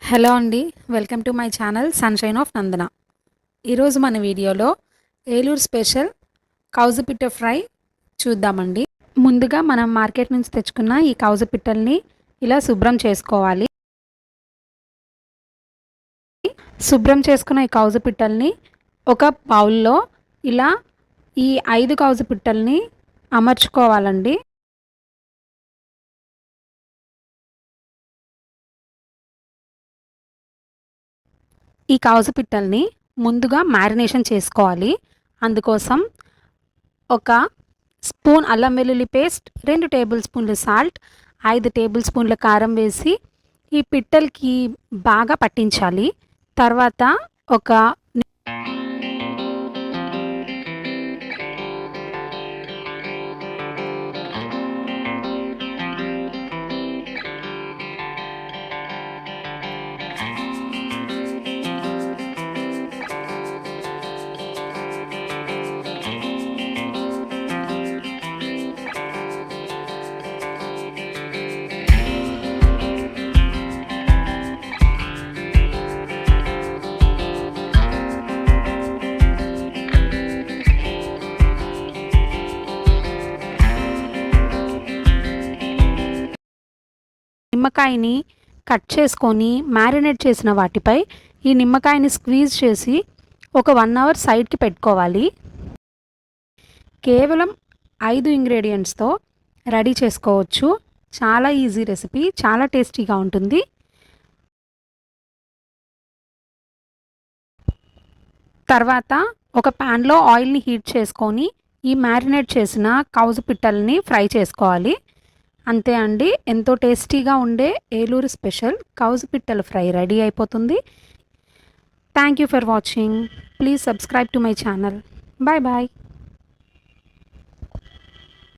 Hello అండి. Welcome to my channel sunshine of Nandana. ఈరోజు మన వీడియోలో ఏలూరు స్పెషల్ కౌజుపిట్ట ఫ్రై చూద్దామండి. ముందుగా మనం మార్కెట్ నుంచి తెచ్చుకున్న ఈ కౌజుపిట్టల్ని ఇలా శుభ్రం చేసుకోవాలి. శుభ్రం చేసుకున్న ఈ కౌజుపిట్టల్ని ఒక బౌల్లో ఇలా ఈ 5 కౌజుపిట్టల్ని అమర్చుకోవాలండి. ఈ కౌజుపిట్టల్ని ముందుగా మ్యారినేషన్ చేసుకోవాలి. అందుకోసం ఒక స్పూన్ అల్లం వెల్లుల్లి పేస్ట్, 2 టేబుల్ స్పూన్లు సాల్ట్, 5 టేబుల్ స్పూన్ల కారం వేసి ఈ పిట్టలకి బాగా పట్టించాలి. తర్వాత ఒక నిమ్మకాయని కట్ చేసుకొని మ్యారినేట్ చేసిన వాటిపై ఈ నిమ్మకాయని స్క్వీజ్ చేసి ఒక 1 అవర్ సైడ్కి పెట్టుకోవాలి. కేవలం 5 ఇంగ్రీడియంట్స్తో రెడీ చేసుకోవచ్చు. చాలా ఈజీ రెసిపీ, చాలా టేస్టీగా ఉంటుంది. తర్వాత ఒక ప్యాన్లో ఆయిల్ని హీట్ చేసుకొని ఈ మ్యారినేట్ చేసిన కౌజు పిట్టల్ని ఫ్రై చేసుకోవాలి. అంతే అండి, ఎంతో టేస్టీగా ఉండే ఏలూరు స్పెషల్ కౌజు పిట్టల ఫ్రై రెడీ అయిపోతుంది. Thank you for watching. Please subscribe to my channel. Bye bye.